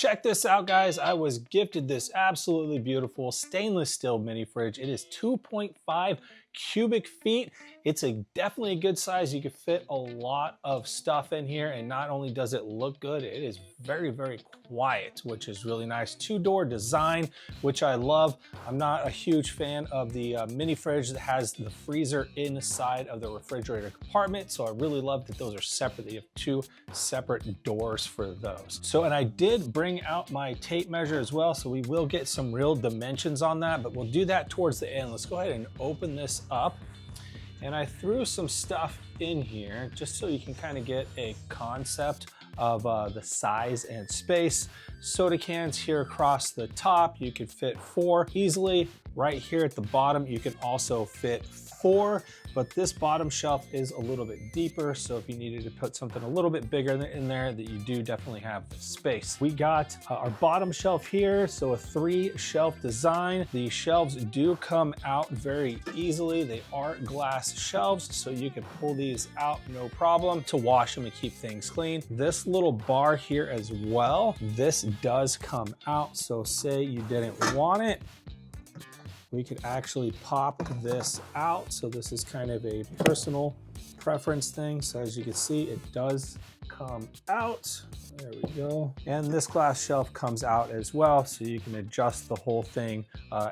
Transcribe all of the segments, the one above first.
Check this out, guys. I was gifted this absolutely beautiful stainless steel mini fridge. It is 2.5 cubic feet. It's definitely a good size. You can fit a lot of stuff in here, and not only does it look good, it is very, very quiet, which is really nice. Two-door design, which I love. I'm not a huge fan of the mini fridge that has the freezer inside of the refrigerator compartment, so I really love that those are separate. You have two separate doors for those. So, and I did bring out my tape measure as well, so we will get some real dimensions on that, but we'll do that towards the end. Let's go ahead and open this up. And I threw some stuff in here just so you can kind of get a concept of the size and space. Soda cans here across the top, you can fit 4 easily. Right here at the bottom, you can also fit 4, but this bottom shelf is a little bit deeper, so if you needed to put something a little bit bigger in there, that you do definitely have the space. We got our bottom shelf here, so a 3-shelf design. The shelves do come out very easily. They are glass shelves, so you can pull these out no problem to wash them and keep things clean. This little bar here as well, this does come out, so say you didn't want it, we could actually pop this out. So this is kind of a personal preference thing. So as you can see, it does come out. There we go. And this glass shelf comes out as well, so you can adjust the whole thing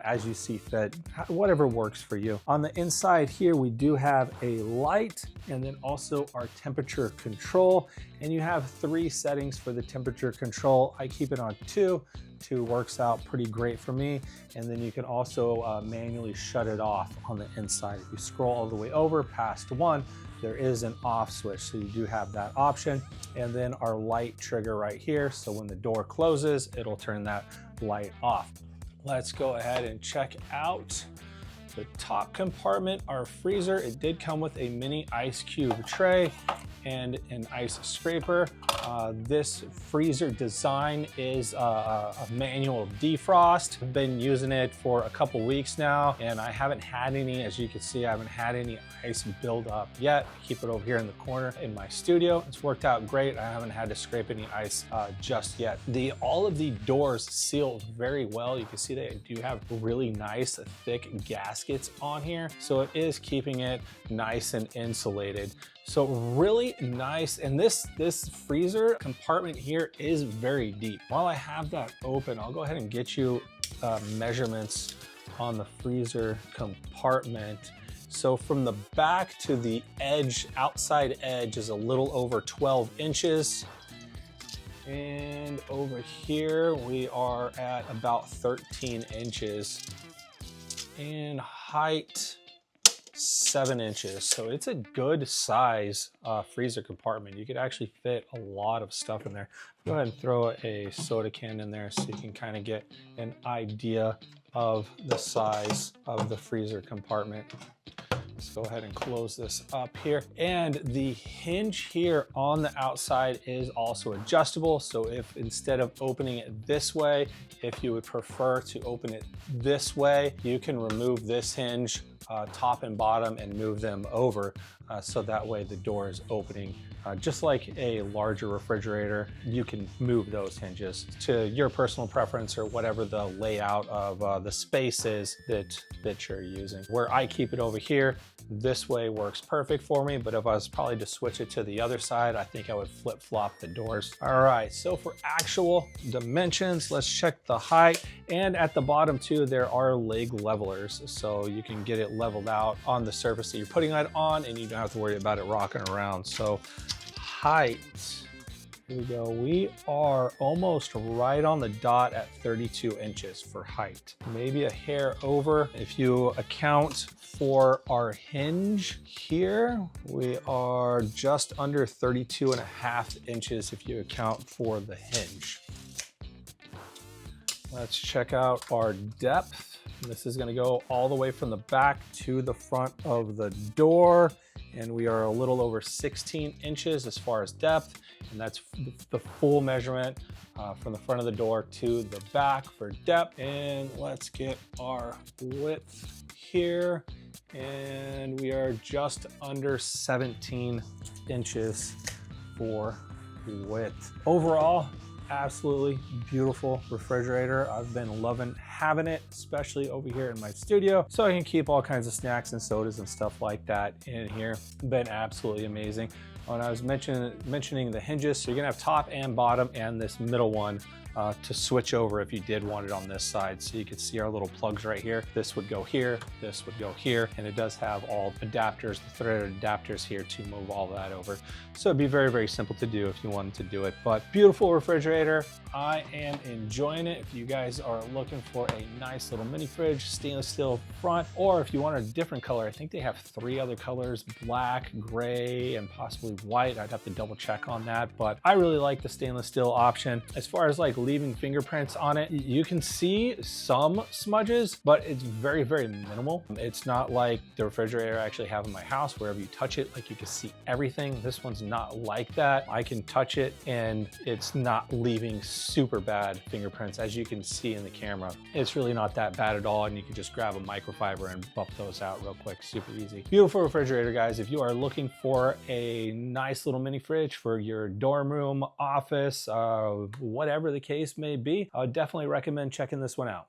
as you see fit, whatever works for you. On the inside here, we do have a light and then also our temperature control. And you have 3 settings for the temperature control. I keep it on 2. 2 works out pretty great for me. And then you can also manually shut it off on the inside. If you scroll all the way over past 1, there is an off switch, so you do have that option. And then our light trigger right here, so when the door closes, it'll turn that light off. Let's go ahead and check out the top compartment, our freezer. It did come with a mini ice cube tray and an ice scraper. This freezer design is a manual defrost. I've been using it for a couple weeks now, and I haven't had any, as you can see, I haven't had any ice build up yet. I keep it over here in the corner in my studio. It's worked out great. I haven't had to scrape any ice just yet. All of the doors seal very well. You can see they do have really nice thick gaskets on here, so it is keeping it nice and insulated. So really nice. And this freezer compartment here is very deep. While I have that open, I'll go ahead and get you measurements on the freezer compartment. So from the back to the edge, outside edge, is a little over 12 inches. And over here, we are at about 13 inches. And height, 7 inches. So it's a good size freezer compartment. You could actually fit a lot of stuff in there. Go ahead and throw a soda can in there so you can kind of get an idea of the size of the freezer compartment. Let's go ahead and close this up here. And the hinge here on the outside is also adjustable. So if instead of opening it this way, if you would prefer to open it this way, you can remove this hinge top and bottom and move them over so that way the door is opening. Just like a larger refrigerator, you can move those hinges to your personal preference or whatever the layout of the space is that you're using. Where I keep it over here, this way works perfect for me, but if I was probably to switch it to the other side, I think I would flip-flop the doors. All right, so for actual dimensions, let's check the height. And at the bottom too, there are leg levelers, so you can get it leveled out on the surface that you're putting it on, and you don't have to worry about it rocking around. So height, here we go. We are almost right on the dot at 32 inches for height. Maybe a hair over. If you account for our hinge here, we are just under 32.5 inches if you account for the hinge. Let's check out our depth. This is gonna go all the way from the back to the front of the door. And we are a little over 16 inches as far as depth. And that's the full measurement from the front of the door to the back for depth. And let's get our width here. And we are just under 17 inches for width. Overall, absolutely beautiful refrigerator. I've been loving having it, especially over here in my studio, so I can keep all kinds of snacks and sodas and stuff like that in here. Been absolutely amazing. When I was mentioning the hinges, so you're gonna have top and bottom and this middle one to switch over if you did want it on this side. So you can see our little plugs right here. This would go here, this would go here, and it does have all adapters, the threaded adapters here to move all that over. So it'd be very, very simple to do if you wanted to do it. But beautiful refrigerator. I am enjoying it. If you guys are looking for a nice little mini fridge, stainless steel front, or if you want a different color, I think they have 3 other colors, black, gray, and possibly white. I'd have to double check on that, but I really like the stainless steel option. As far as like leaving fingerprints on it, you can see some smudges, but it's very, very minimal. It's not like the refrigerator I actually have in my house. Wherever you touch it, like you can see everything. This one's not like that. I can touch it and it's not leaving super bad fingerprints, as you can see in the camera. It's really not that bad at all, and you can just grab a microfiber and buff those out real quick, super easy. Beautiful refrigerator, guys. If you are looking for a nice little mini fridge for your dorm room, office, whatever the case may be, I would definitely recommend checking this one out.